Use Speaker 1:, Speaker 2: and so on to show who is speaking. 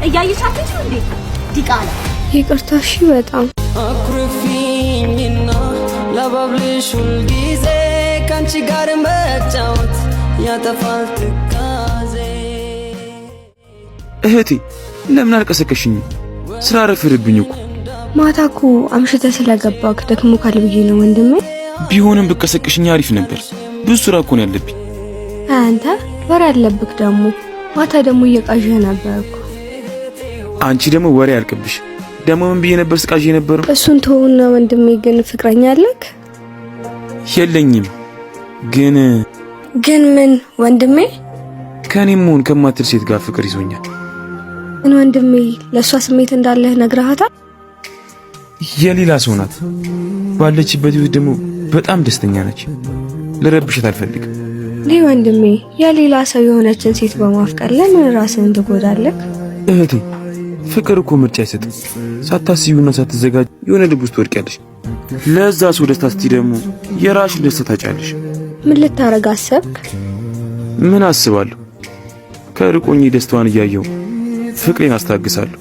Speaker 1: እያየሻት እንዴ ዲቃላ
Speaker 2: ይቅርታ እሺ በጣም
Speaker 3: አኩርፊኝና ለባብልሽ ሁልጊዜ ካንቺ ጋር መጫወት ያጠፋል ትካዜ
Speaker 4: እህቴ ለምን አልቀሰቀሽኝ? ስራ ረፈደብኝ እኮ
Speaker 2: ማታ እኮ አምሽተ ስለገባክ ደግሞ ካልብዬ ነው ወንድሜ።
Speaker 4: ቢሆንም ብቀሰቅሽኝ አሪፍ ነበር። ብዙ ስራ እኮ ነው ያለብኝ።
Speaker 2: አንተ ወሬ አለብክ ደግሞ ማታ ደግሞ እየቃዠህ ነበርኩ።
Speaker 4: አንቺ ደግሞ ወሬ አልቅብሽ። ደግሞ ምን ብዬ ነበር ስቃዥ ነበር?
Speaker 2: እሱን ተውና ወንድሜ ግን ፍቅረኛ አለክ?
Speaker 4: የለኝም። ግን
Speaker 2: ምን ወንድሜ?
Speaker 4: ከኔም ሆን ከማትል ሴት ጋር ፍቅር ይዞኛል።
Speaker 2: ወንድሜ ለሷ ስሜት እንዳለህ ነግረሃታል?
Speaker 4: የሌላ ሰው ናት። ባለችበት ህይወት ደግሞ በጣም ደስተኛ ነች። ልረብሻት አልፈልግም።
Speaker 2: ወንድሜ የሌላ ሰው የሆነችን ሴት በማፍቀር ለምን ራስህን ትጎዳለህ?
Speaker 4: እህቴ ፍቅር እኮ ምርጫ አይሰጥም። ሳታስዩና ሳትዘጋጅ የሆነ ልብ ውስጥ ወድቂያለሽ። ለዛ ሰው ደስታ ስትይ ደግሞ የራስሽን ደስታ ታጫለሽ።
Speaker 2: ምን ልታረግ አሰብክ?
Speaker 4: ምን አስባለሁ? ከርቆኝ ደስታዋን እያየሁ ፍቅሬን አስታግሳለሁ።